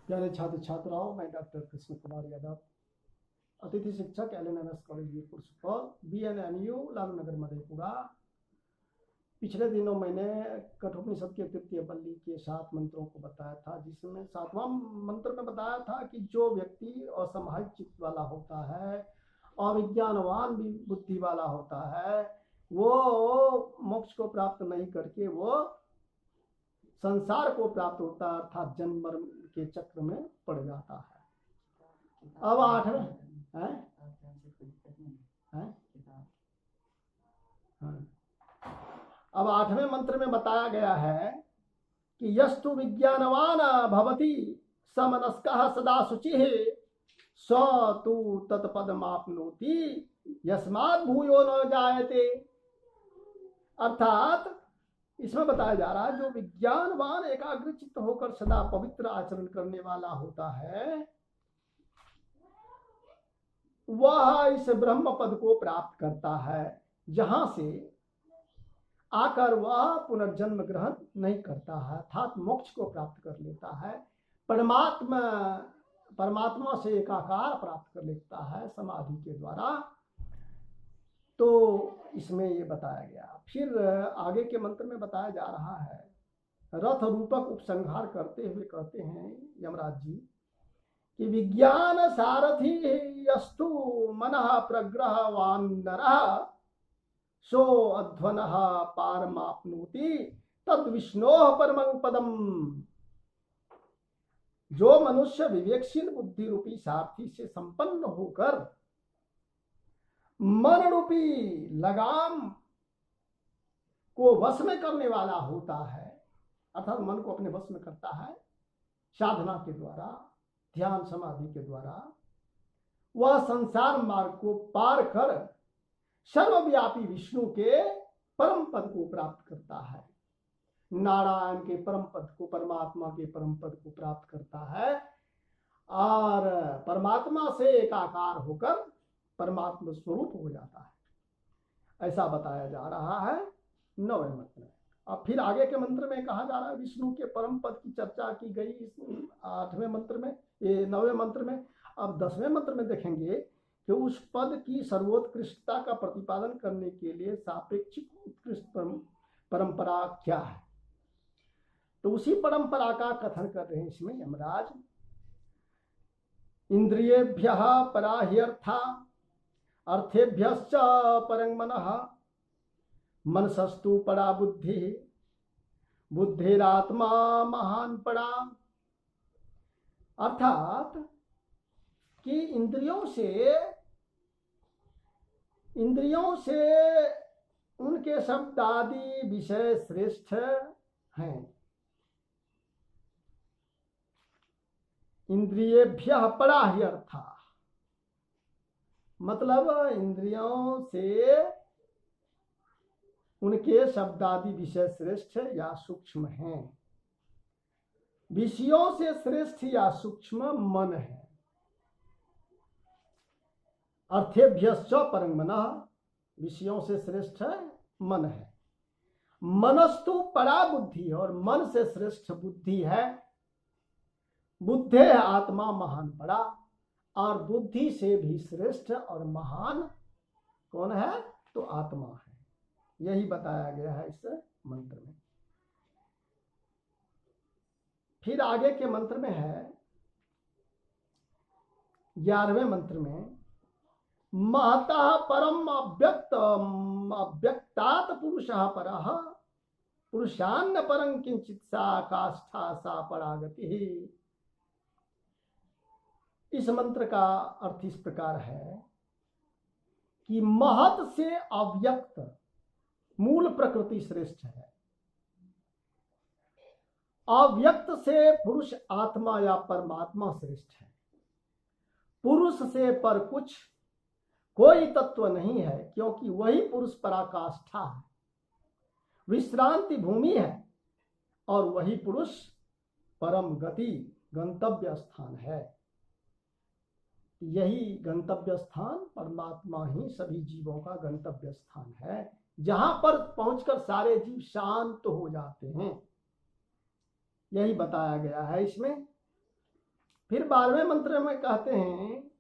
प्यारे छात्र छात्राओं, मैं डॉक्टर कृष्ण कुमार यादव, अतिथि शिक्षक LNMS college Birpur Supaul, BNMU Lalnagar Madhepura. पिछले दिनों मैंने कठोपनिषद के तृतीय बल्ली के 7 मंत्रों को बताया था, जिसमें 7वां मंत्र में बताया था कि जो व्यक्ति असमाहित चित्त वाला होता है, अविज्ञानवान बुद्धि वाला होता है, वो मोक्ष को प्राप्त नहीं करके वो संसार को प्राप्त होता है, अर्थात जन्म मरण के चक्र में पड़ जाता है। अब 8वें अब 8वें मंत्र में बताया गया है कि यस्तु विज्ञानवान भवति समनस्कः सदा शुचिः स तु तत्पदमाप्नोति यस्मात् भूयो न जायते। अर्थात इसमें बताया जा रहा है, जो विज्ञानवान एकाग्रचित्त होकर सदा पवित्र आचरण करने वाला होता है, वह इस ब्रह्म पद को प्राप्त करता है, जहां से आकर वह पुनर्जन्म ग्रहण नहीं करता है, अर्थात मोक्ष को प्राप्त कर लेता है, परमात्मा से एकाकार प्राप्त कर लेता है समाधि के द्वारा। तो इसमें ये बताया गया। फिर आगे के मंत्र में बताया जा रहा है, रथ रूपक उपसंहार करते हुए कहते हैं यमराज जी कि विज्ञान सारथी यस्तु मनः प्रग्रहवान नरः सो अध्वनः पारमाप्नोति तद विष्णोः परमं पदम। जो मनुष्य विवेकशील बुद्धि रूपी सारथी से संपन्न होकर मन रूपी लगाम को वश में करने वाला होता है, अर्थात मन को अपने वश में करता है साधना के द्वारा, ध्यान समाधि के द्वारा, वह संसार मार्ग को पार कर सर्वव्यापी विष्णु के परम पद को प्राप्त करता है, नारायण के परम पद को, परमात्मा के परम पद को प्राप्त करता है और परमात्मा से एकाकार होकर परमात्मा स्वरूप हो जाता है। ऐसा बताया जा रहा है 9वें मंत्र में। अब फिर आगे के मंत्र में कहा जा रहा है, विष्णु के परम पद की चर्चा की गई इस 8वें मंत्र में, ये 9वें मंत्र में। अब 10वें मंत्र में देखेंगे कि उस पद की सर्वोत्कृष्टता का प्रतिपादन करने के लिए सापेक्षिक उत्कृष्ट परंपरा क्या है, तो उसी परंपरा का कथन कर रहे हैं इसमें यमराज। इंद्रियेभ्यः परा ह्यर्था अर्थेभ्यश्च परं मनः मनसस्तु परा बुद्धि बुद्धिरात्मा महान परा। अर्थात कि इंद्रियों से उनके शब्द आदि विषय श्रेष्ठ हैं। इंद्रियेभ्यः परा ह्यर्था मतलब इंद्रियों से उनके शब्दादि विषय श्रेष्ठ या सूक्ष्म हैं। विषयों से श्रेष्ठ या सूक्ष्म मन है। अर्थेभ्यश्च परं मनः विषयों से श्रेष्ठ मन है। मनस्तु परा बुद्धि और मन से श्रेष्ठ बुद्धि है। बुद्धे आत्मा महान परा और बुद्धि से भी श्रेष्ठ और महान कौन है, तो आत्मा है। यही बताया गया है इस मंत्र में। फिर आगे के मंत्र में है 11वें मंत्र में, महतः परम अव्यक्तात् पुरुषः परः पुरुषान्न परं किंचित सा काष्ठा सा परागति। इस मंत्र का अर्थ इस प्रकार है कि महत से अव्यक्त मूल प्रकृति श्रेष्ठ है। अव्यक्त से पुरुष आत्मा या परमात्मा श्रेष्ठ है। पुरुष से पर कुछ कोई तत्व नहीं है, क्योंकि वही पुरुष पराकाष्ठा है, विश्रांति भूमि है, और वही पुरुष परम गति गंतव्य स्थान है। यही गंतव्य स्थान परमात्मा ही सभी जीवों का गंतव्य स्थान है, जहां पर पहुंचकर सारे जीव शांत हो जाते हैं। यही बताया गया है इसमें। फिर 12वें मंत्र में कहते हैं,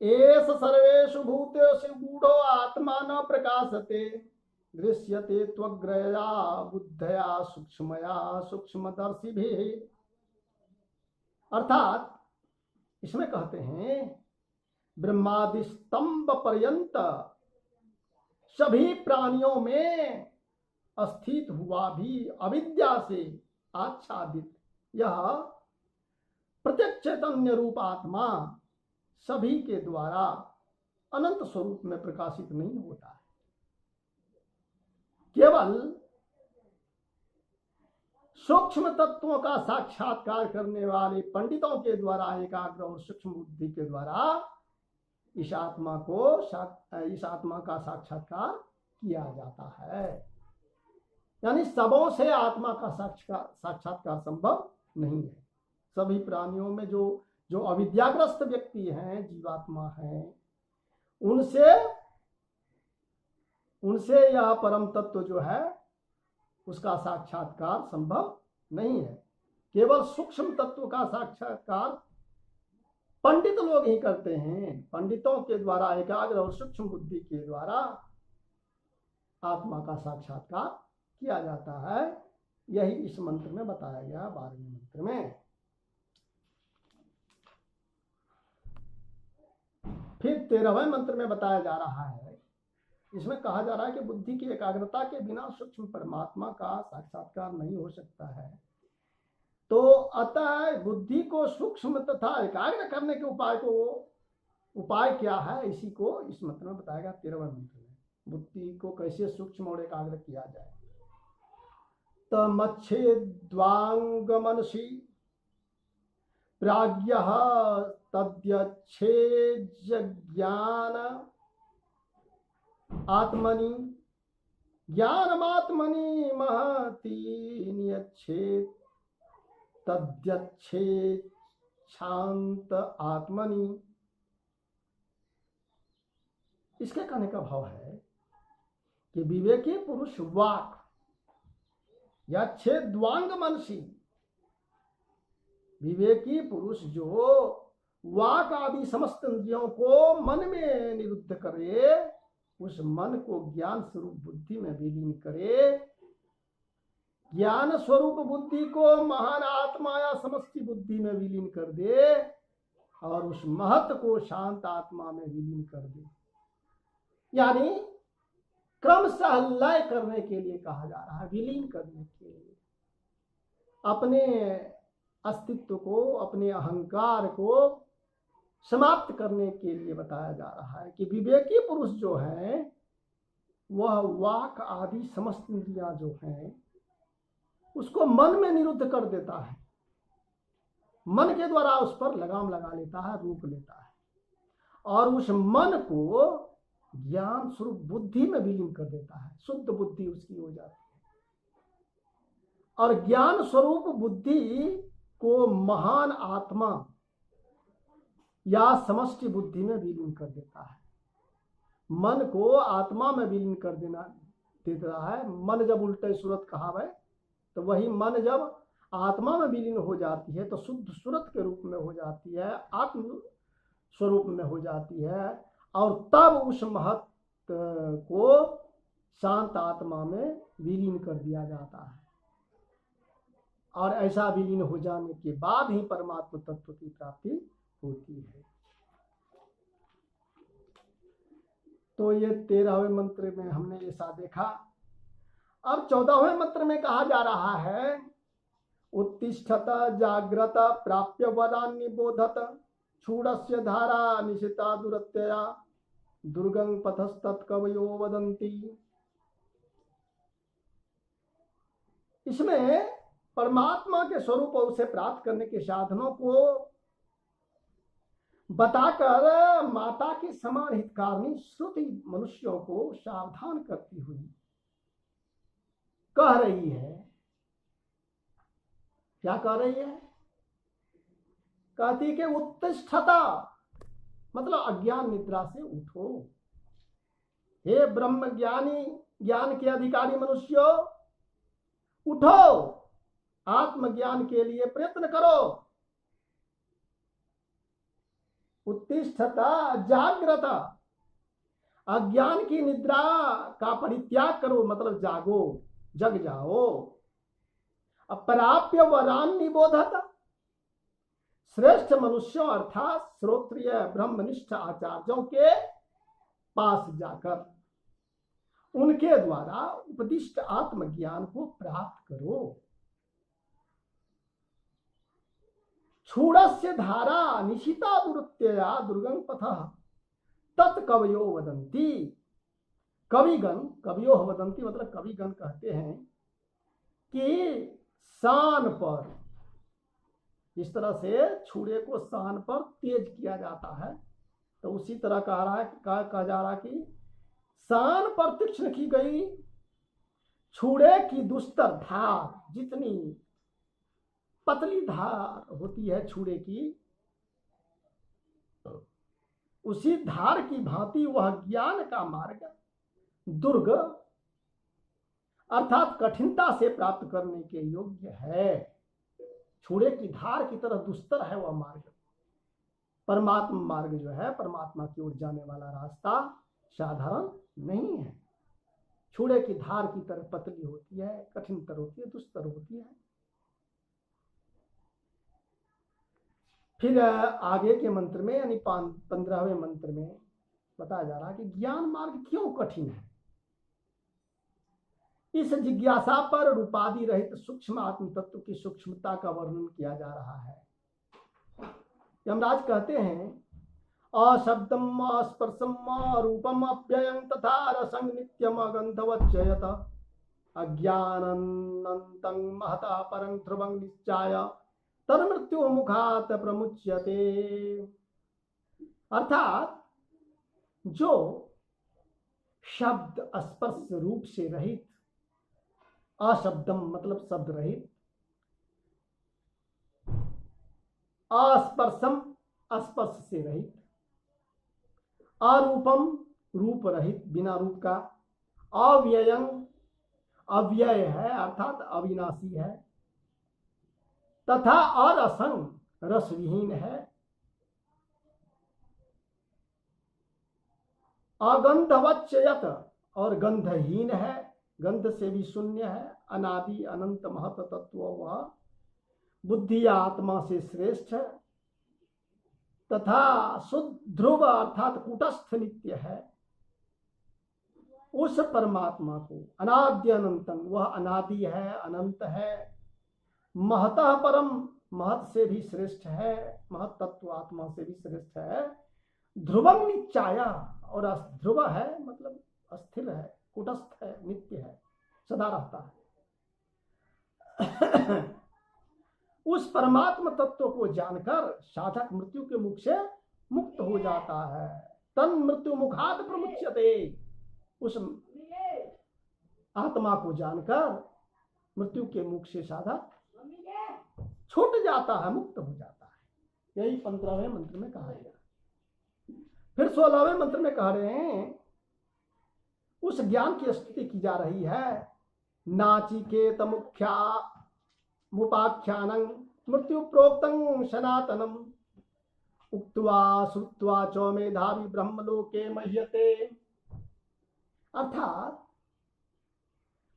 एष सर्वेषु भूतेषु गूढ़ो आत्मा न प्रकाशते दृश्यते त्वग्रया बुद्धया सूक्ष्मया सूक्ष्मदर्शिभिः। अर्थात इसमें कहते हैं ब्रह्मादि स्तंभ पर्यंत सभी प्राणियों में स्थित हुआ भी अविद्या से आच्छादित यह प्रत्यक्ष चैतन्य रूप आत्मा सभी के द्वारा अनंत स्वरूप में प्रकाशित नहीं होता है। केवल सूक्ष्म तत्वों का साक्षात्कार करने वाले पंडितों के द्वारा एकाग्र और सूक्ष्म बुद्धि के द्वारा इस आत्मा का साक्षात्कार किया जाता है। यानी सबों से आत्मा का साक्षात्कार संभव नहीं है। सभी प्राणियों में जो अविद्याग्रस्त व्यक्ति हैं, जीवात्मा हैं, उनसे यह परम तत्व जो है उसका साक्षात्कार संभव नहीं है। केवल सूक्ष्म तत्व का साक्षात्कार पंडित लोग ही करते हैं। पंडितों के द्वारा एकाग्र और सूक्ष्म बुद्धि के द्वारा आत्मा का साक्षात्कार किया जाता है। यही इस मंत्र में बताया गया, 12वें मंत्र में। फिर 13वें मंत्र में बताया जा रहा है, इसमें कहा जा रहा है कि बुद्धि की एकाग्रता के बिना सूक्ष्म परमात्मा का साक्षात्कार नहीं हो सकता है। तो अतः बुद्धि को सूक्ष्म तथा एकाग्र करने के उपाय क्या है, इसी को इस मंत्र में बताएगा 13वें मंत्र में। बुद्धि को कैसे सूक्ष्म और एकाग्र किया जाए। तमच्छेद्वांग मनसी प्राज्ञः तद्यच्छेद्य ज्ञान आत्मनि ज्ञानमात्मनि महति नियच्छेद तद्यच्छेद शांत आत्मनि। इसके कहने का भाव है कि विवेकी पुरुष वाक या छेद्वांग मनसी, विवेकी पुरुष जो वाक आदि समस्त इंद्रियों को मन में निरुद्ध करे, उस मन को ज्ञान स्वरूप बुद्धि में विलीन करे, ज्ञान स्वरूप बुद्धि को महान आत्मा या समष्टि बुद्धि में विलीन कर दे और उस महत को शांत आत्मा में विलीन कर दे। यानी क्रमशः लय करने के लिए कहा जा रहा है, विलीन करने के लिए, अपने अस्तित्व को, अपने अहंकार को समाप्त करने के लिए बताया जा रहा है कि विवेकी पुरुष जो है वह वाक आदि समस्त इंद्रियां जो हैं उसको मन में निरुद्ध कर देता है, मन के द्वारा उस पर लगाम लगा लेता है, रोक लेता है और उस मन को ज्ञान स्वरूप बुद्धि में विलीन कर देता है। शुद्ध बुद्धि उसकी हो जाती है और ज्ञान स्वरूप बुद्धि को महान आत्मा या समष्टि बुद्धि में विलीन कर देता है। मन को आत्मा में विलीन कर देता है। मन जब उल्टे सूरत कहावे तो वही मन जब आत्मा में विलीन हो जाती है तो शुद्ध सूरत के रूप में हो जाती है, आत्म स्वरूप में हो जाती है और तब उस महत को शांत आत्मा में विलीन कर दिया जाता है और ऐसा विलीन हो जाने के बाद ही परमात्मा तत्व की प्राप्ति होती है। तो ये 13वें मंत्र में हमने ऐसा देखा। अब 14वें मंत्र में कहा जा रहा है, उत्तिष्ठत जाग्रत प्राप्य वदान् निबोधत क्षूरस्य धारा निशिता दुरत्यया दुर्गं पथस्तत्कवयो वदन्ति। इसमें परमात्मा के स्वरूप और उसे प्राप्त करने के साधनों को बताकर माता के समान हितकारिणी श्रुति मनुष्यों को सावधान करती हुई कह रही है। क्या कह रही है? कहती कि उत्तिष्ठता मतलब अज्ञान निद्रा से उठो, हे ब्रह्म ज्ञानी, ज्ञान के अधिकारी मनुष्यों, उठो, आत्मज्ञान के लिए प्रयत्न करो। उत्तिष्ठता जागृत, अज्ञान की निद्रा का परित्याग करो, मतलब जागो, जग जाओ। अप्राप्य वरान निबोधत, श्रेष्ठ मनुष्यों अर्थात श्रोत्रिय ब्रह्मनिष्ठ आचार्यों के पास जाकर उनके द्वारा उपदिष्ट आत्मज्ञान को प्राप्त करो। क्षूणस्य धारा निशिता दुरुत्यया दुर्गम पथः तत्कवयो वदंती। कविगण, कवियो वदंती मतलब कविगण कहते हैं कि शान पर, इस तरह से छुड़े को शान पर तेज किया जाता है, तो उसी तरह कहा जा रहा कि शान पर तीक्ष्ण की गई छुड़े की दुस्तर धार, जितनी पतली धार होती है छुड़े की, उसी धार की भांति वह ज्ञान का मार्ग दुर्ग अर्थात कठिनता से प्राप्त करने के योग्य है। छुड़े की धार की तरह दुस्तर है वह मार्ग। परमात्मा मार्ग जो है, परमात्मा की ओर जाने वाला रास्ता साधारण नहीं है। छुड़े की धार की तरह पतली होती है, कठिनतर होती है, दुस्तर होती है। फिर आगे के मंत्र में यानी 15वें मंत्र में बताया जा रहा है कि ज्ञान मार्ग क्यों कठिन है। इस जिज्ञासा पर रूपादि रहित सूक्ष्म आत्म तत्व की सूक्ष्मता का वर्णन किया जा रहा है। यमराज कहते हैं अशब्दम अस्पर्शम रूपम अव्ययं तथा रसं नित्यम अगंधवच्चयत अज्ञानंतं महता परं ध्रुवं निश्चाय तन्मृत्यु मुखात प्रमुच्यते। अर्थात जो शब्द स्पर्श रूप से रहित, अशब्दम मतलब शब्द रहित, अस्पर्शम स्पर्श से रहित, अरूपम रूप रहित बिना रूप का, अव्ययं अव्यय है अर्थात अविनाशी है, तथा अरसंग रसविहीन है, अगंधवच्चयत और गंधहीन है, गंध से भी शून्य है, अनादि अनंत महत तत्व वह बुद्धि आत्मा से श्रेष्ठ है, तथा शुद्ध ध्रुव अर्थात कूटस्थ नित्य है। उस परमात्मा को अनाद्य अनंतम, वह अनादि है, अनंत है, महतः परम महत से भी श्रेष्ठ है, महत तत्व आत्मा से भी श्रेष्ठ है, ध्रुवं निश्चाया और ध्रुव है मतलब अस्थिर है, कुटस्थ है, नित्य है, सदा रहता है। उस परमात्मा तत्व को जानकर साधक मृत्यु के मुख से मुक्त हो जाता है। तन मृत्यु मुखात प्रमुच्यते, उस आत्मा को जानकर मृत्यु के मुख से साधक छूट जाता है, मुक्त हो जाता है। यही 15वें मंत्र में कहा गया। फिर 16वें मंत्र में कह रहे हैं उस ज्ञान की स्तुति की जा रही है। नाचिकेत मुख्या मुपाख्यानं मृत्यु प्रोक्तं सनातनम उक्त्वा श्रुत्वा च मेधावी ब्रह्मलोके मह्यते। अर्थात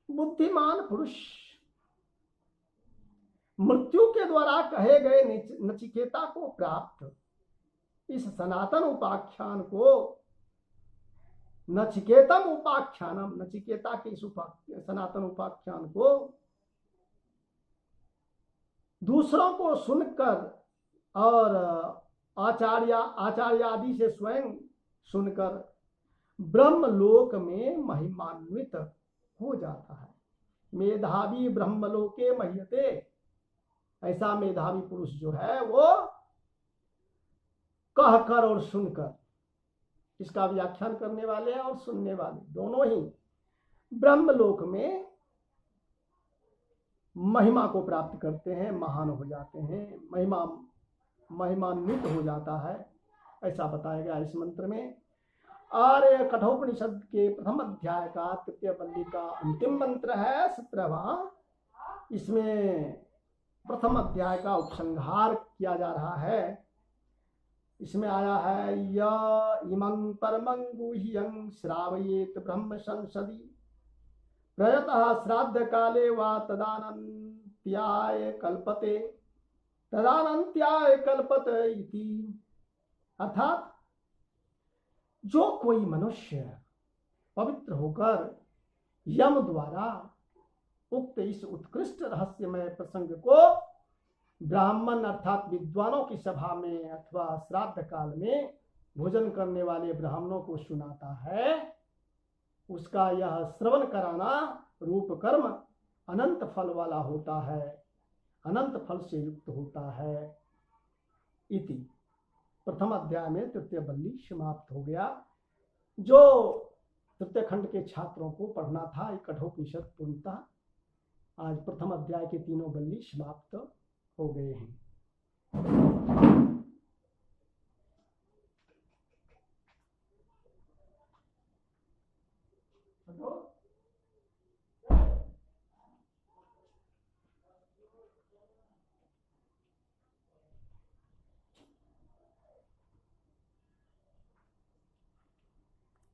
बुद्धिमान पुरुष मृत्यु के द्वारा कहे गए नचिकेता को प्राप्त इस सनातन उपाख्यान को, नचिकेतम उपाख्यानम, नचिकेता के इस सनातन उपाख्यान को दूसरों को सुनकर और आचार्य आदि से स्वयं सुनकर ब्रह्मलोक में महिमान्वित हो जाता है। मेधावी ब्रह्मलोके मह्यते, ऐसा मेधावी पुरुष जो है वो कहकर और सुनकर, इसका व्याख्यान करने वाले और सुनने वाले दोनों ही ब्रह्मलोक में महिमा को प्राप्त करते हैं, महान हो जाते हैं, महिमान्वित हो जाता है, ऐसा बताया गया इस मंत्र में। और कठोपनिषद के प्रथम अध्याय का तृतीय बल्ली का अंतिम मंत्र है 17वां। इसमें प्रथम अध्याय का उपसंहार किया जा रहा है। इसमें आया है य इमं परमं गुह्यं श्रावयेत ब्रह्म संसदि प्रयतः श्राद्ध काले वा तदानन्त्याय कल्पते इति। अर्थात जो कोई मनुष्य पवित्र होकर यम द्वारा उक्त इस उत्कृष्ट रहस्यमय प्रसंग को ब्राह्मण अर्थात विद्वानों की सभा में अथवा श्राद्ध काल में भोजन करने वाले ब्राह्मणों को सुनाता है, उसका यह श्रवण कराना रूप कर्म अनंत फल वाला होता है, अनंत फल से युक्त होता है इति। प्रथम अध्याय में तृतीय बल्ली समाप्त हो गया। जो तृतीय खंड के छात्रों को पढ़ना था एक कठोपनिषद पूर्णता, आज प्रथम अध्याय के तीनों बल्ली समाप्त हो गए हैं।